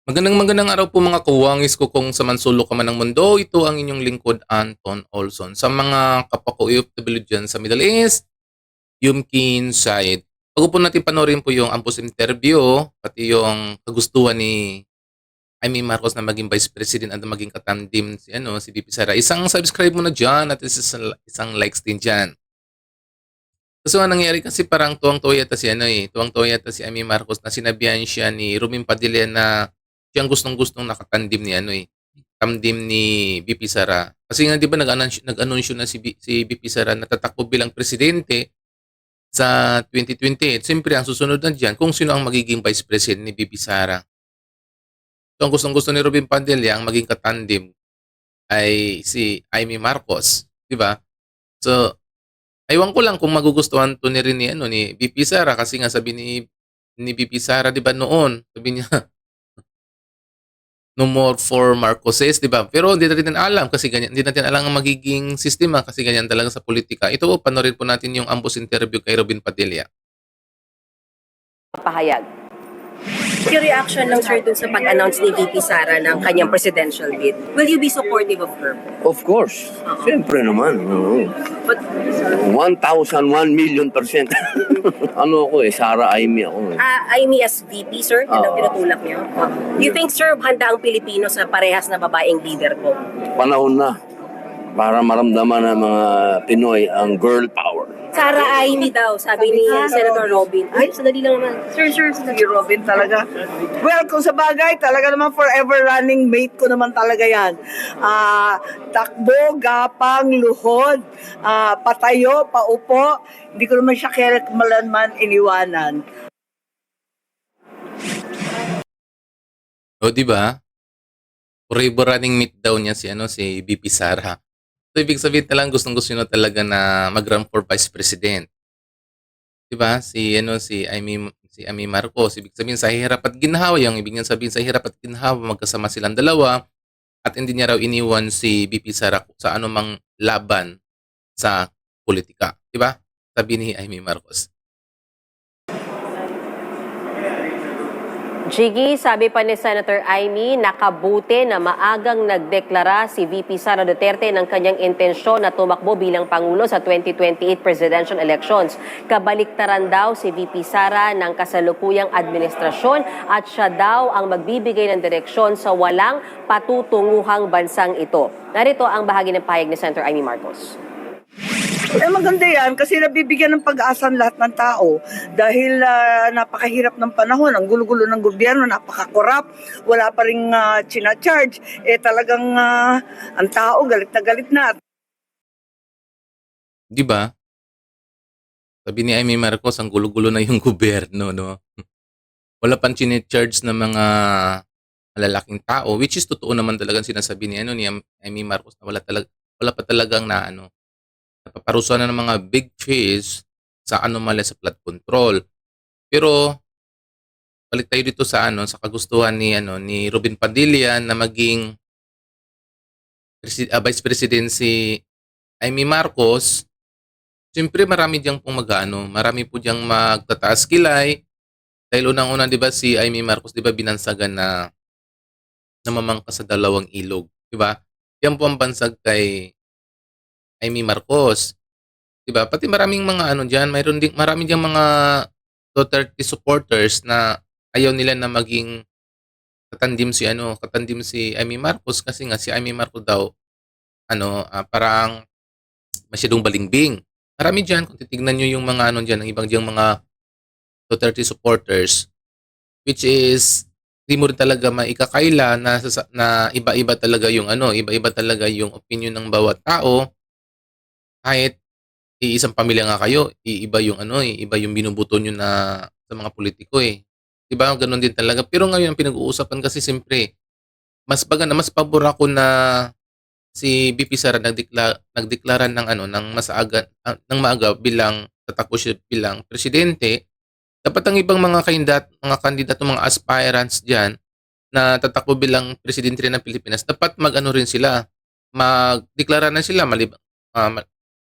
Magandang araw po mga kawangis ko kung sa mansulo ka man ng mundo. Ito ang inyong lingkod Anton Olson. Sa mga kapwa ko OFW dyan sa Middle East, Yumkin, Said. Bago po natin panoorin po yung Ampus interview, pati yung kagustuhan ni Amy Marcos na maging Vice President at maging katandim si VP Sara. Isang subscribe mo na dyan at isang likes din dyan. Kasi ang nangyari kasi parang tuwang-tuwa yata tuwang-tuwa yata si Amy Marcos na sinabihan siya ni Ruben Padilla na siyang gustong-gustong nakatandim tandim ni VP Sara. Kasi nga 'di ba nag-anunsyo na si VP Sara na tatakbo bilang presidente sa 2028. Siyempre ang susunod na diyan kung sino ang magiging vice president ni VP Sara. So ang gustong-gusto ni Ruben Padilla ang maging katandim ay si Amy Marcos, 'di ba? So ewan ko lang kung magugustuhan 'to ni rin ni VP Sara kasi nga sabi ni VP Sara 'di ba noon, sabi niya, "No more for Marcoses," 'di ba? Pero hindi natin alam kasi ganyan, hindi natin alam ang magiging sistema kasi ganyan talaga sa politika. Ito po, panoorin po natin yung ambos interview kay Robin Padilla. Pahayag. Yung reaction ng sir dun sa pag-announce ni VP Sara ng kanyang presidential bid, will you be supportive of her? Of course. Siyempre naman. Oo. But 1,001,000,000%. Ano ako Sara Amy ako I mean as VP, sir, yun ang tinutulak niyo. You think, sir, handa ang Pilipino sa parehas na babaeng leader po? Panahon na para maramdaman ng mga Pinoy ang girl power. Sara Amy daw, sabi ni Senator Robin. Ay, sadali lang naman. Sir, Si Robin talaga. Well, kung sa bagay, talaga naman forever running mate ko naman talaga yan. Takbo, gapang, luhod, patayo, paupo. Hindi ko naman siya kailanman iniwanan. O, di ba? Forever running mate daw niya si VP Sara. So, ibig sabihin talagang gustong-gusto niya talaga na mag-run for vice president. 'Di ba? Si Amy Marcos, ibig sabihin sa hirap at ginhawa, yung ibig sabihin sa hirap at ginhawa magkasama silang dalawa at hindi niya raw iniwan si VP Sara sa anumang laban sa politika, 'di ba? Sabi ni Amy Marcos. Jiggy, sabi pa ni Senator Amy, nakabuti na maagang nagdeklara si VP Sara Duterte ng kanyang intensyon na tumakbo bilang Pangulo sa 2028 presidential elections. Kabaliktaran daw si VP Sara ng kasalukuyang administrasyon at siya daw ang magbibigay ng direksyon sa walang patutunguhang bansang ito. Narito ang bahagi ng pahayag ni Senator Amy Marcos. Maganda yan kasi nabibigyan ng pag-asa ang lahat ng tao dahil napakahirap ng panahon, ang gulo-gulo ng gobyerno, napaka-corrupt, wala pa rin charge talagang ang tao galit na galit na. Di ba? Sabi ni Amy Marcos, ang gulo-gulo na yung gobyerno, no? Wala pang charge na mga malalaking tao, which is totoo naman talagang sinasabi ni Amy Marcos na wala pa talagang napaparusahan na ng mga big fish sa anomalya sa flood control. Pero balik tayo dito sa sa kagustuhan ni Robin Padilla na maging Vice President si Amy Marcos. Siyempre marami diyang marami po diyang magtataas kilay. Dahil unang-una 'di ba si Amy Marcos 'di ba binansagan na namamangka sa dalawang ilog, 'di ba? Yan po ang bansag kay Amy Marcos. 'Di ba? Pati maraming mga diyan, marami diyang mga Duterte supporters na ayaw nila na maging katandim si Amy Marcos kasi nga si Amy Marcos daw parang masyadong balimbing. Marami diyan kung titingnan niyo yung mga diyan, ng ibang diyang mga Duterte supporters, which is di mo rin talaga maikakaila na iba-iba talaga yung opinion ng bawat tao. Kahit iisang pamilya nga kayo, iiba yung binubuto nyo na sa mga politiko eh. 'Di ba? Ganoon din talaga. Pero ngayon ang pinag-uusapan kasi siyempre, mas pabor ako na si VP Sara nagdeklara ng maaga bilang tatakbo siya bilang presidente. Dapat ang ibang mga kandidato, mga aspirants diyan na tatakbo bilang presidente rin ng Pilipinas, dapat rin sila, magdeklara na sila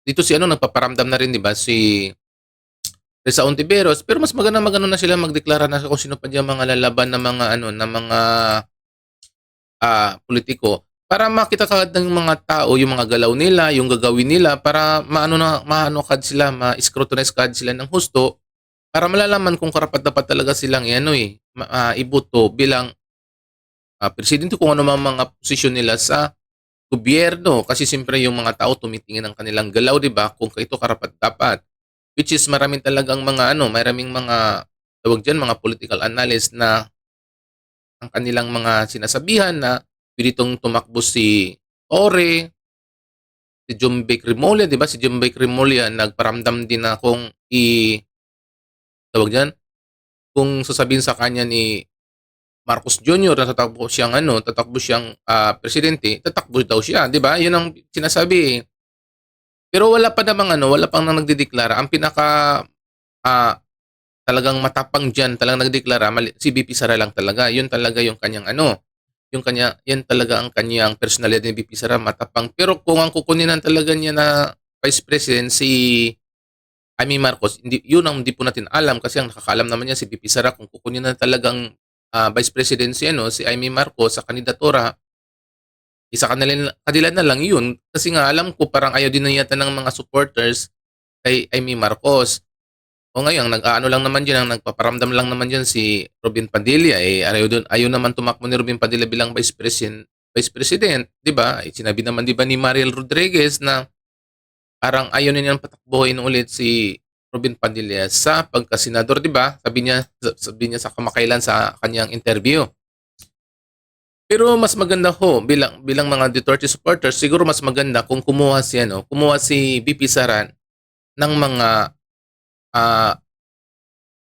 dito nagpaparamdam na rin 'di ba si Risa Ontiveros, pero mas maganda na sila magdeklara na kung sino pa diyan mga lalaban na mga ano na mga politiko para makita kaagad ng mga tao yung mga galaw nila, yung gagawin nila para maano kad sila, ma-scrutinize kad sila ng husto para malalaman kung karapat-dapat talaga silang iboto bilang presidente kung ano mga posisyon nila sa gobyerno kasi siyempre yung mga tao tumitingin ng kanilang galaw, 'di ba? Kung ito karapat-dapat. Which is maraming talagang maraming mga tawag diyan, mga political analysts na ang kanilang mga sinasabihan na pwede itong tumakbo si Ore, si Jumbek Rimulya, 'di ba? Si Jumbek Rimulya nagparamdam din na kung tawag diyan, kung sasabihin sa kanya ni Marcos Jr. na tatakbo siyang presidente, tatakbo daw siya, 'di ba? 'Yun ang sinasabi. Pero wala pang nagdedeklara. Ang pinaka talagang matapang diyan, talagang nagdeklara si VP Sara lang talaga. 'Yun talaga yung kanyang yan talaga ang kanyang personalidad ni VP Sara, matapang. Pero kung ang kukunin talaga niya na Vice President si Amy Marcos, hindi po natin alam kasi ang nakakaalam naman niya si VP Sara kung kukunin na talagang Vice President si Amy Marcos sa kandidatura. Isa kanila na lang yun. Kasi nga alam ko parang ayaw din na yata ng mga supporters kay Amy Marcos. O ngayon, lang naman dyan, ang nagpaparamdam lang naman dyan si Robin Padilla. Ayaw naman tumakbo ni Robin Padilla bilang Vice President. Di ba? Sinabi naman di ba ni Mariel Rodriguez na parang ayaw na niyang patakbuhin ulit si Robin Padilla sa pagkasenador, di ba? Sabi niya sa kamakailan sa kanyang interview. Pero mas maganda bilang mga Duterte supporters, siguro mas maganda kung kumuha si VP Sara ng mga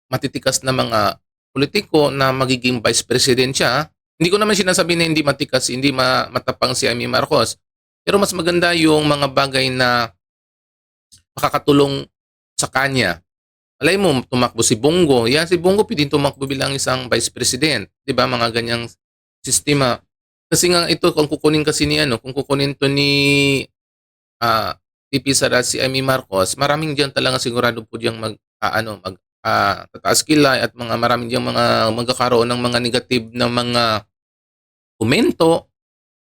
matitikas na mga politiko na magiging vice president siya. Hindi ko naman sinasabi na hindi matikas, hindi matapang si Amy Marcos. Pero mas maganda yung mga bagay na makakatulong sa kanya. Alay mo, tumakbo si Bongo. Yan, si Bongo pwedeng tumakbo bilang isang vice president. 'Di ba? Mga ganyang sistema. Kasi nga ito kung kukunin to ni VP Sara si Amy Marcos, maraming diyan talaga sigurado po diyang tataas kilay at maraming diyang mga magkakaroon ng mga negative na mga komento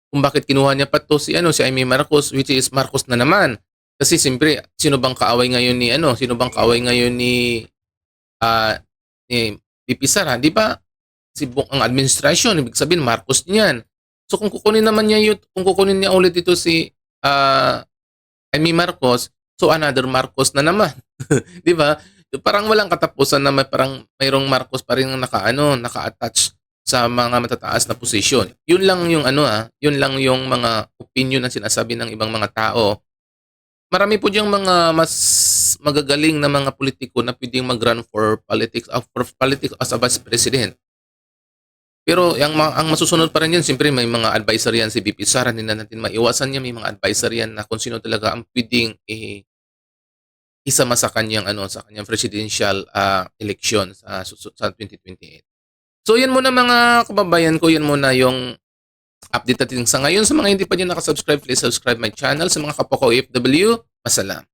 kung bakit kinuha niya pa to si Amy Marcos, which is Marcos na naman. Kasi siyempre, sino bang kaaway ngayon ni VP Sara, 'di ba? Ang administrasyon, ibig sabihin Marcos niyan. So kung kukunin niya ulit ito si Amy Marcos, so another Marcos na naman. 'Di ba? Parang walang katapusan na parang mayroong Marcos pa rin naka-attach sa mga matataas na posisyon. Yun lang yung mga opinion na sinasabi ng ibang mga tao. Marami po diyang mga mas magagaling na mga politiko na pwedeng mag-run for politics as a vice president. Pero ang masusunod pa rin yan, siyempre may mga advisor yan si VP Sara, hindi na natin maiwasan niya, may mga advisor yan na kung sino talaga ang pwedeng isama sa kanyang presidential election sa 2028. So yan muna mga kababayan ko, yan muna yung update natin sa ngayon. Sa mga hindi pa din nakasubscribe, please subscribe my channel. Sa mga kapwa ko OFW, masalam.